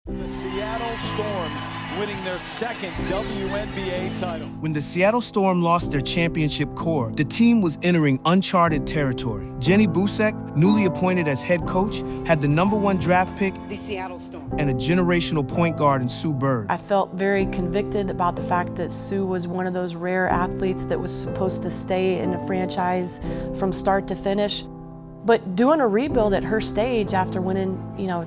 The Seattle Storm winning their second WNBA title. When the Seattle Storm lost their championship core, the team was entering uncharted territory. Jenny Busek, newly appointed as head coach, had the #1 draft pick, the Seattle Storm, and a generational point guard in Sue Bird. I felt very convicted about the fact that Sue was one of those rare athletes that was supposed to stay in the franchise from start to finish. But doing a rebuild at her stage after winning,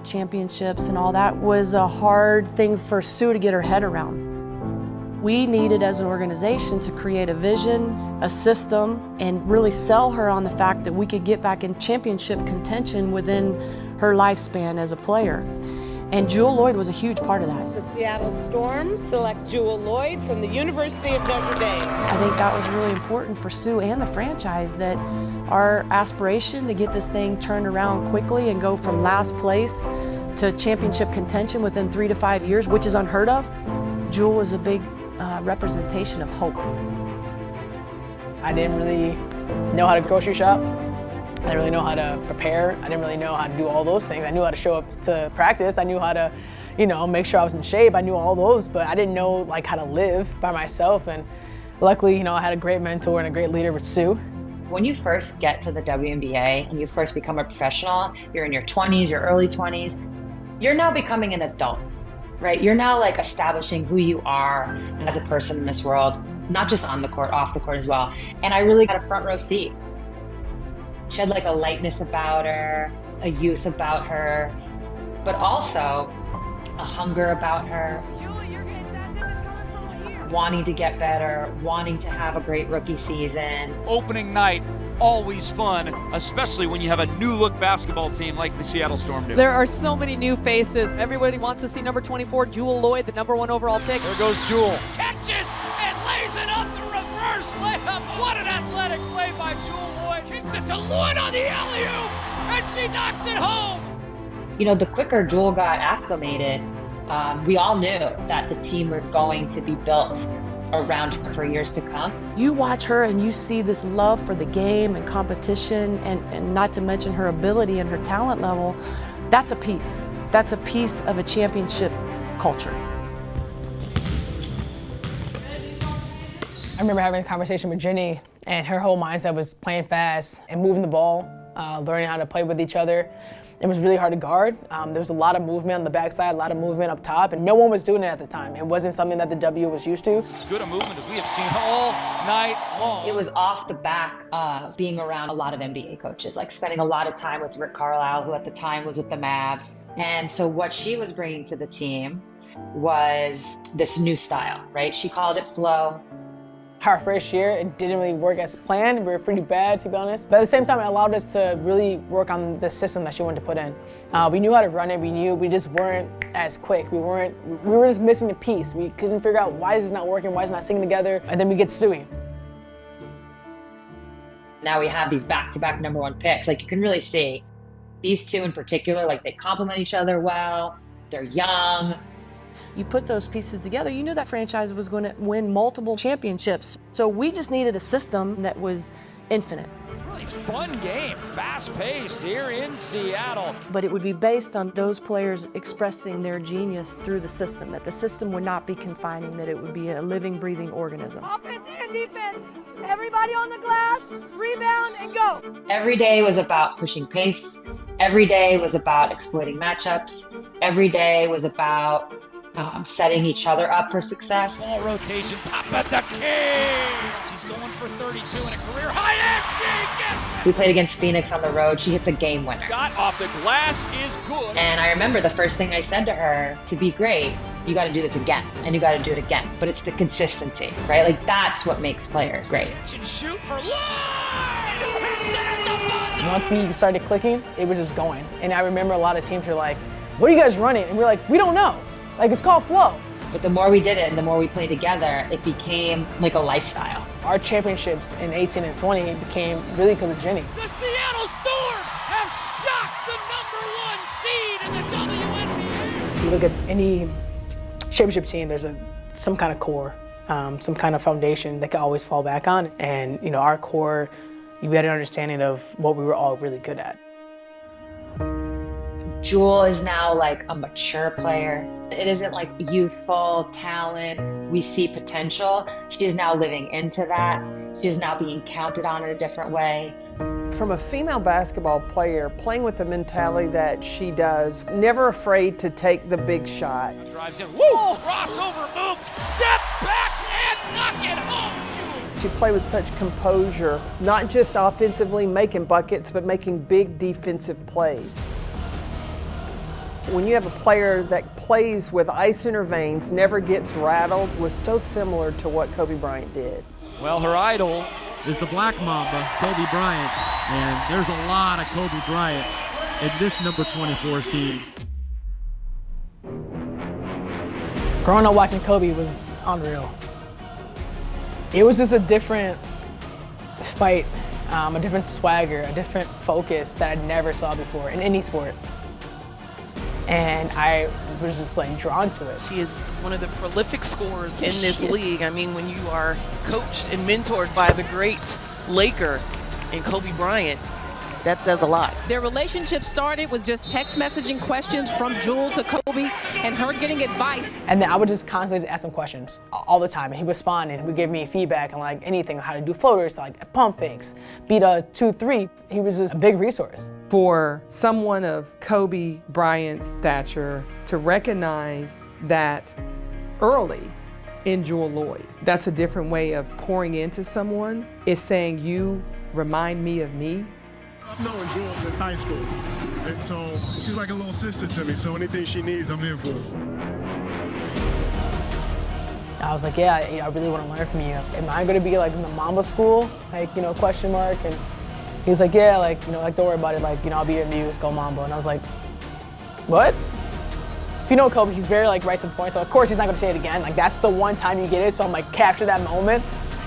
championships and all that was a hard thing for Sue to get her head around. We needed as an organization to create a vision, a system, and really sell her on the fact that we could get back in championship contention within her lifespan as a player. And Jewell Loyd was a huge part of that. The Seattle Storm select Jewell Loyd from the University of Notre Dame. I think that was really important for Sue and the franchise, that our aspiration to get this thing turned around quickly and go from last place to championship contention within 3 to 5 years, which is unheard of. Jewell was a big representation of hope. I didn't really know how to grocery shop. I didn't really know how to prepare. I didn't really know how to do all those things. I knew how to show up to practice. I knew how to, make sure I was in shape. I knew all those, but I didn't know how to live by myself. And luckily, I had a great mentor and a great leader with Sue. When you first get to the WNBA and you first become a professional, you're in your 20s, your early 20s, you're now becoming an adult, right? You're now establishing who you are as a person in this world, not just on the court, off the court as well. And I really had a front row seat. She had a lightness about her, a youth about her, but also a hunger about her. Wanting to get better, wanting to have a great rookie season. Opening night, always fun, especially when you have a new look basketball team like the Seattle Storm do. There are so many new faces. Everybody wants to see number 24, Jewell Loyd, the #1 overall pick. There goes Jewell. Catches and lays it up the reverse layup. What an athletic play by Jewell Loyd. Kicks it to Loyd on the alley-oop, and she knocks it home. The quicker Jewell got acclimated, we all knew that the team was going to be built around her for years to come. You watch her and you see this love for the game and competition, and not to mention her ability and her talent level. That's a piece. That's a piece of a championship culture. I remember having a conversation with Jenny, and her whole mindset was playing fast and moving the ball, learning how to play with each other. It was really hard to guard. There was a lot of movement on the backside, a lot of movement up top, and no one was doing it at the time. It wasn't something that the W was used to. As good a movement as we have seen all night long. It was off the back of being around a lot of NBA coaches, spending a lot of time with Rick Carlisle, who at the time was with the Mavs. And so what she was bringing to the team was this new style, right? She called it flow. Our first year, it didn't really work as planned. We were pretty bad, to be honest. But at the same time, it allowed us to really work on the system that she wanted to put in. We knew how to run it. We just weren't as quick. We were just missing a piece. We couldn't figure out why is this not working, why is it not singing together. And then we get Stewie. Now we have these back-to-back #1 picks. You can really see these two in particular, they complement each other well. They're young. You put those pieces together, you knew that franchise was going to win multiple championships. So we just needed a system that was infinite. Really fun game, fast-paced here in Seattle. But it would be based on those players expressing their genius through the system, that the system would not be confining, that it would be a living, breathing organism. Offense and defense, everybody on the glass, rebound and go. Every day was about pushing pace. Every day was about exploiting matchups. Every day was about setting each other up for success. Ball rotation, top at the key. She's going for 32 in a career high, and she gets it. We played against Phoenix on the road. She hits a game winner. Shot off the glass is good. And I remember the first thing I said to her, to be great, you got to do this again, and you got to do it again. But it's the consistency, right? That's what makes players great. Shoot for Loyd. Hits it at the buzzer. Once we started clicking, it was just going. And I remember a lot of teams were like, what are you guys running? And we're like, we don't know. It's called flow. But the more we did it and the more we played together, it became a lifestyle. Our championships in 18 and 20 became really because of Jenny. The Seattle Storm have shocked the #1 seed in the WNBA. If you look at any championship team, there's some kind of core, some kind of foundation that can always fall back on. And our core, you had an understanding of what we were all really good at. Jewell is now like a mature player. It isn't like youthful talent. We see potential. She is now living into that. She is now being counted on in a different way. From a female basketball player, playing with the mentality that she does, never afraid to take the big shot. Drives in, woo! Crossover move, step back and knock it home, Jewell. She played with such composure, not just offensively making buckets, but making big defensive plays. When you have a player that plays with ice in her veins, never gets rattled, was so similar to what Kobe Bryant did. Well, her idol is the Black Mamba, Kobe Bryant, and there's a lot of Kobe Bryant in this number 24's team. Growing up watching Kobe was unreal. It was just a different fight, a different swagger, a different focus that I never saw before in any sport. And I was just like drawn to it. She is one of the prolific scorers in this league. I mean, when you are coached and mentored by the great Laker and Kobe Bryant, that says a lot. Their relationship started with just text messaging questions from Jewell to Kobe and her getting advice. And then I would just constantly just ask him questions all the time, and he would respond and he would give me feedback on like anything, how to do floaters, like pump fakes, beat a 2-3. He was just a big resource. For someone of Kobe Bryant's stature to recognize that early in Jewell Loyd, that's a different way of pouring into someone. It's saying, you remind me of me. I've known Jewell since high school, and so she's like a little sister to me, so anything she needs, I'm in for. I was like, yeah, I really want to learn from you. Am I going to be like in the Mamba school? Like, question mark? And he was like, yeah, like, like don't worry about it. Like, I'll be your muse, go Mamba. And I was like, what? If you know Kobe, he's very like right to the point. So of course he's not going to say it again. Like that's the one time you get it. So I'm like, capture that moment.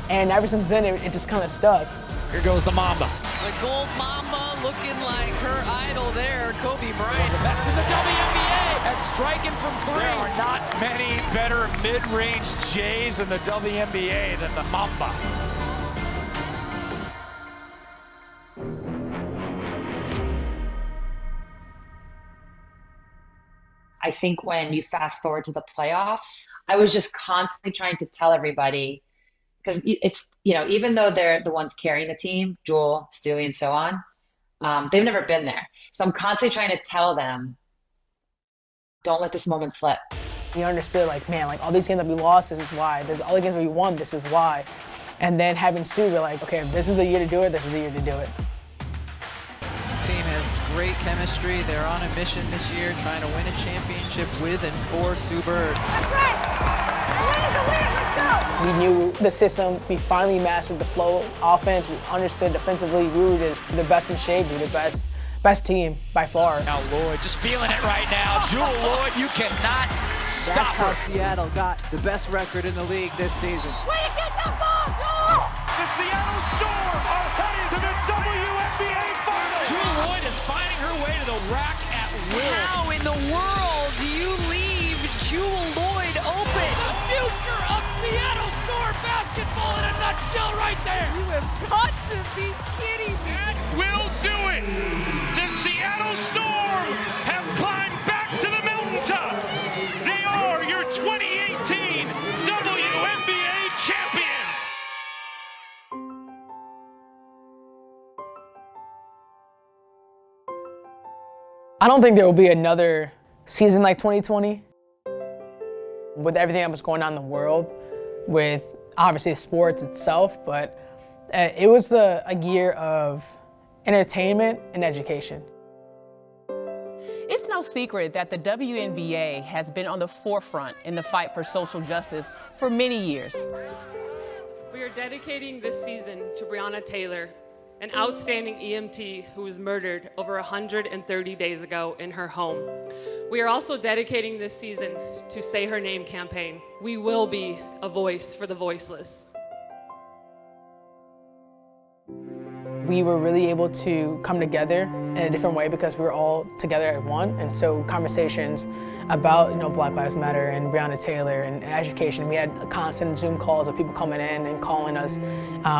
And ever since then, it just kind of stuck. Here goes the Mamba. The gold Mamba looking like her idol there, Kobe Bryant. The best in the WNBA at striking from three. There are not many better mid-range J's in the WNBA than the Mamba. I think when you fast forward to the playoffs, I was just constantly trying to tell everybody, because it's, even though they're the ones carrying the team, Jewell, Stewie, and so on, they've never been there. So I'm constantly trying to tell them, don't let this moment slip. You understood, like, man, like all these games that we lost, this is why. There's all the games that we won, this is why. And then having Sue, we're like, okay, if this is the year to do it, this is the year to do it. The team has great chemistry. They're on a mission this year, trying to win a championship with and for Sue Bird. That's right! A win is a win, let's go! We knew the system. We finally mastered the flow offense. We understood defensively. We were just the best in shape. We were the best team by far. Now Loyd just feeling it right now. Jewell Loyd, you cannot stop That's how her. Seattle got the best record in the league this season. Way to get that ball, Jewell! The Seattle Storm are headed to the WNBA Finals. Jewell Loyd is finding her way to the rack at will. How in the world do you leave Jewell Loyd open? The future of Seattle Storm basketball in a nutshell right there. You have got to be kidding me. That will do it. The Seattle Storm have climbed back to the mountaintop. They are your 2018 WNBA champions. I don't think there will be another season like 2020. With everything that was going on in the world, with obviously sports itself, but it was a year of entertainment and education. It's no secret that the WNBA has been on the forefront in the fight for social justice for many years. We are dedicating this season to Breonna Taylor, an outstanding EMT who was murdered over 130 days ago in her home. We are also dedicating this season to Say Her Name campaign. We will be a voice for the voiceless. we were really able to come together in a different way because we were all together at one. And so conversations about, Black Lives Matter and Breonna Taylor and education, we had constant Zoom calls of people coming in and calling us,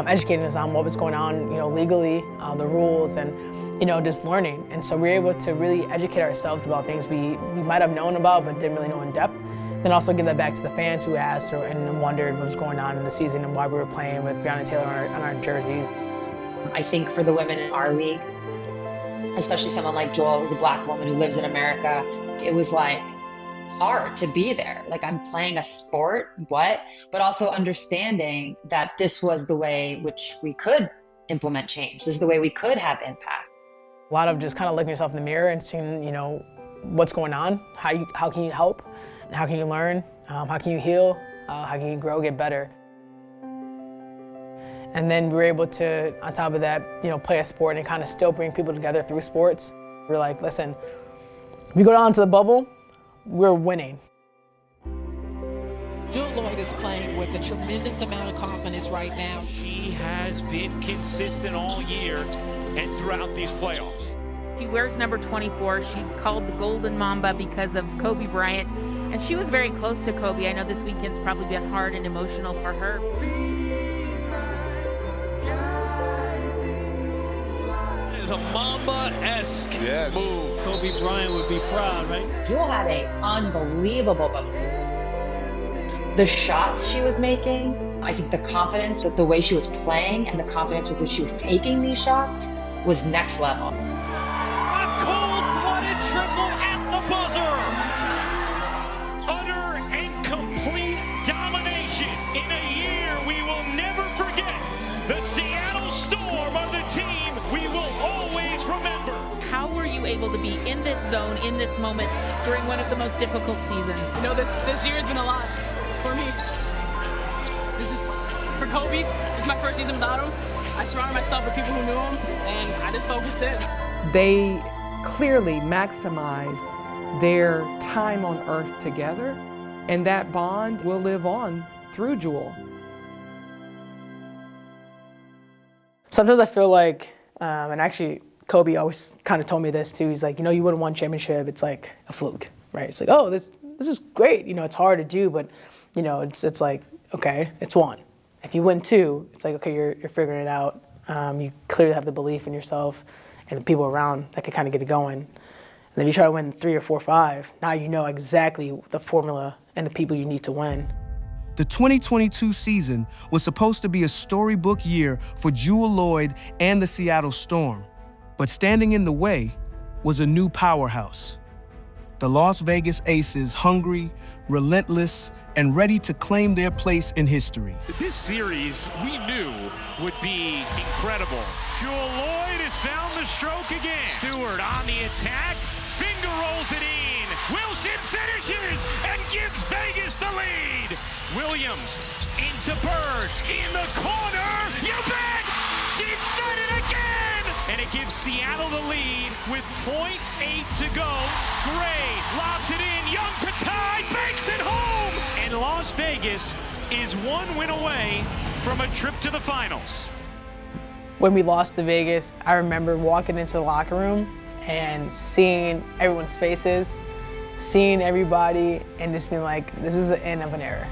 educating us on what was going on, legally, the rules, and just learning. And so we were able to really educate ourselves about things we might have known about but didn't really know in depth. Then also give that back to the fans who asked and wondered what was going on in the season and why we were playing with Breonna Taylor on our jerseys. I think for the women in our league, especially someone like Jewell, who's a Black woman who lives in America, it was like hard to be there. Like, I'm playing a sport, but also understanding that this was the way which we could implement change. This is the way we could have impact. A lot of just kind of looking yourself in the mirror and seeing, what's going on, how can you help, how can you learn, how can you heal, how can you grow, get better. And then we were able to, on top of that, play a sport and kind of still bring people together through sports. We're like, listen, if we go down to the bubble, we're winning. Jewell Loyd is playing with a tremendous amount of confidence right now. She has been consistent all year and throughout these playoffs. She wears number 24. She's called the Golden Mamba because of Kobe Bryant, and she was very close to Kobe. I know this weekend's probably been hard and emotional for her. It is a Mamba-esque move. Kobe Bryant would be proud, right? Jewell had an unbelievable bubble season. The shots she was making, I think the confidence with the way she was playing and the confidence with which she was taking these shots was next level. A cold-blooded triple at the buzzer. Utter and complete domination in a year we will never forget. The Seattle Storm are the team we will always remember. How were you able to be in this zone, in this moment, during one of the most difficult seasons? This year has been a lot for me. This is for Kobe. This is my first season without him. I surrounded myself with people who knew him, and I just focused in. They clearly maximized their time on earth together, and that bond will live on through Jewell. Sometimes I feel like, and actually Kobe always kind of told me this too, he's like, you wouldn't win one championship, it's like a fluke, right? It's like, oh, this is great, it's hard to do, but it's like, okay, it's one. If you win two, it's like, okay, you're figuring it out. You clearly have the belief in yourself and the people around that can kind of get it going. And then you try to win 3 or 4 or 5, now you know exactly the formula and the people you need to win. The 2022 season was supposed to be a storybook year for Jewell Loyd and the Seattle Storm. But standing in the way was a new powerhouse. The Las Vegas Aces, hungry, relentless, and ready to claim their place in history. This series we knew would be incredible. Jewell Loyd has found the stroke again. Stewart on the attack, finger rolls it in. Wilson finishes and gives Vegas the lead. Williams into Bird in the corner. You bet! She's done it again! And it gives Seattle the lead with .8 to go. Gray lobs it in. Young to tie, banks it home! And Las Vegas is one win away from a trip to the finals. When we lost to Vegas, I remember walking into the locker room and seeing everyone's faces, seeing everybody, and just being like, this is the end of an era.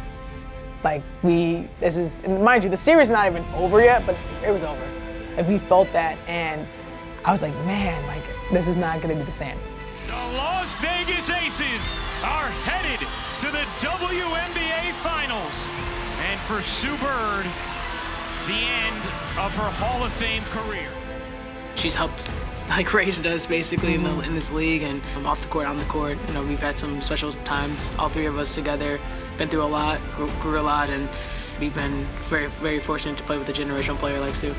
Like, and mind you, the series is not even over yet, but it was over. Like, we felt that, and I was like, man, like, this is not gonna be the same. The Las Vegas Aces are headed to the WNBA Finals. And for Sue Bird, the end of her Hall of Fame career. She's helped raised us basically in this league, and off the court, on the court. We've had some special times, all three of us together, been through a lot, grew a lot, and we've been very, very fortunate to play with a generational player like Sue.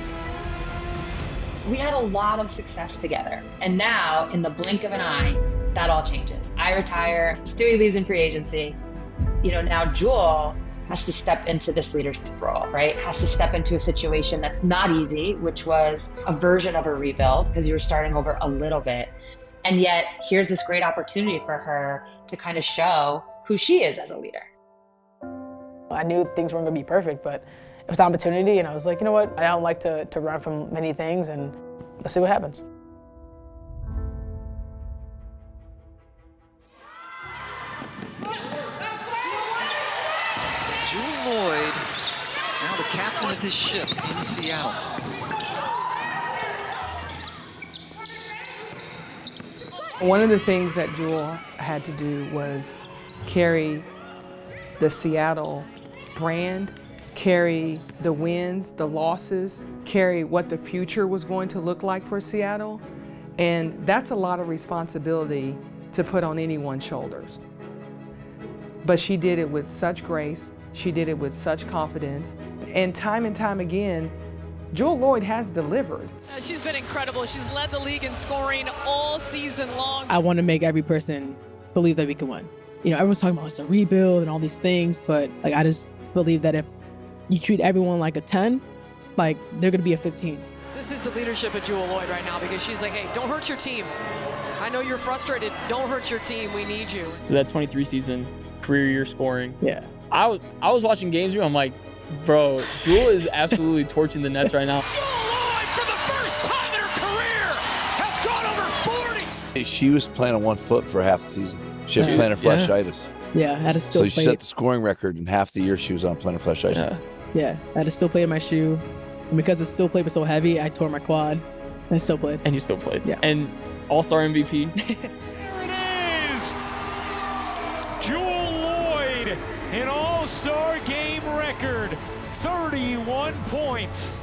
We had a lot of success together, and now, in the blink of an eye, that all changes. I retire, Stewie leaves in free agency. Now Jewell has to step into this leadership role, right? Has to step into a situation that's not easy, which was a version of a rebuild because you were starting over a little bit. And yet, here's this great opportunity for her to kind of show who she is as a leader. I knew things weren't gonna be perfect, but It was an opportunity, and I was like, you know what? I don't like to run from many things, and let's see what happens. Jewell Loyd, now the captain of this ship in Seattle. One of the things that Jewell had to do was carry the Seattle brand, carry the wins, the losses, carry what the future was going to look like for Seattle. And that's a lot of responsibility to put on anyone's shoulders. But she did it with such grace, she did it with such confidence, and time again, Jewell Loyd has delivered. She's been incredible. She's led the league in scoring all season long. I want to make every person believe that we can win. You know, everyone's talking about it's a rebuild and all these things, but like I just believe that if you treat everyone like a 10, like they're going to be a 15. This is the leadership of Jewell Loyd right now, because she's like, hey, don't hurt your team. I know you're frustrated. Don't hurt your team. We need you. So that 23 season, career year scoring. Yeah. I was watching games here. I'm like, bro, Jewell is absolutely torching the Nets right now. Jewell Loyd, for the first time in her career, has gone over 40. She was playing on one foot for half the season. She had plantar fasciitis. Yeah, I had to still So she set the scoring record in half the year she was on plantar fasciitis. Yeah, I had to still play in my shoe. And because the steel plate was so heavy, I tore my quad. And I still played. And you still played. Yeah. And All-Star MVP. There it is. Jewell Loyd, an All-Star game record, 31 points.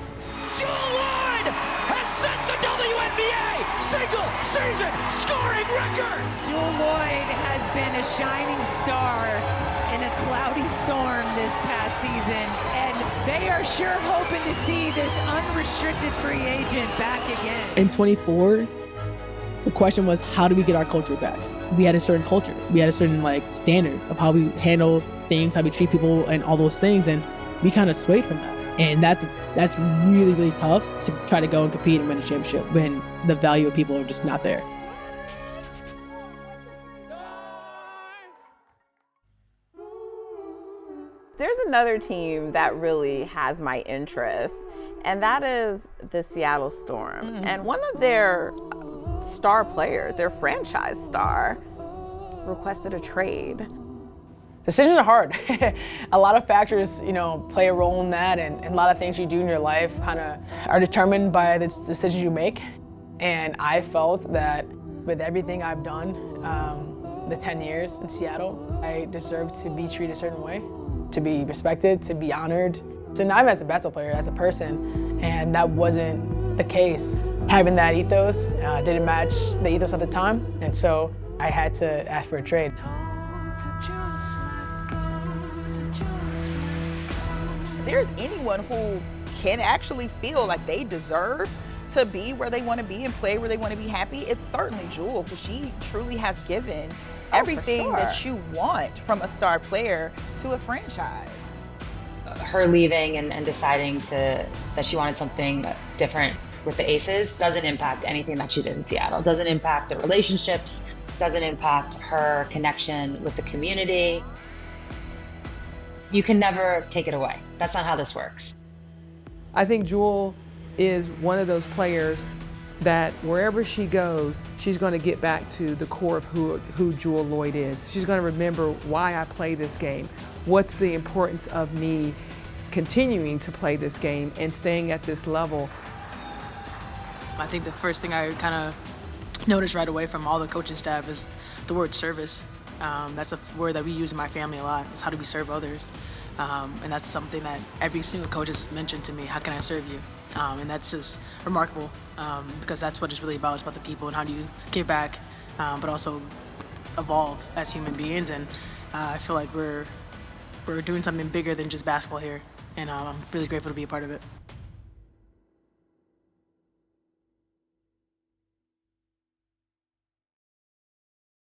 Jewell Loyd has set the WNBA single season scoring record. Jewell Loyd has been a shining star in a cloudy storm this past season, and they are sure hoping to see this unrestricted free agent back again. In 24, the question was, how do we get our culture back? We had a certain culture. We had a certain standard of how we handle things, how we treat people, and all those things, and we kind of swayed from that. And that's really, really tough to try to go and compete and win a championship when the value of people are just not there. There's another team that really has my interest, and that is the Seattle Storm. And one of their star players, their franchise star, requested a trade. Decisions are hard. A lot of factors, play a role in that, and a lot of things you do in your life kind of are determined by the decisions you make. And I felt that with everything I've done, the 10 years in Seattle, I deserve to be treated a certain way, to be respected, to be honored. So not even as a basketball player, as a person, and that wasn't the case. Having that ethos didn't match the ethos at the time, and so I had to ask for a trade. There's anyone who can actually feel like they deserve to be where they want to be and play where they want to be happy, it's certainly Jewell, because she truly has given everything that you want from a star player to a franchise. Her leaving and deciding that she wanted something different with the Aces doesn't impact anything that she did in Seattle. Doesn't impact the relationships, doesn't impact her connection with the community. You can never take it away. That's not how this works. I think Jewell is one of those players that wherever she goes, she's going to get back to the core of who Jewell Loyd is. She's going to remember why I play this game. What's the importance of me continuing to play this game and staying at this level? I think the first thing I kind of noticed right away from all the coaching staff is the word service. That's a word that we use in my family a lot. It's how do we serve others? And that's something that every single coach has mentioned to me. How can I serve you? And that's just remarkable because that's what it's really about. It's about the people and how do you give back, but also evolve as human beings. And I feel like we're doing something bigger than just basketball here. And I'm really grateful to be a part of it.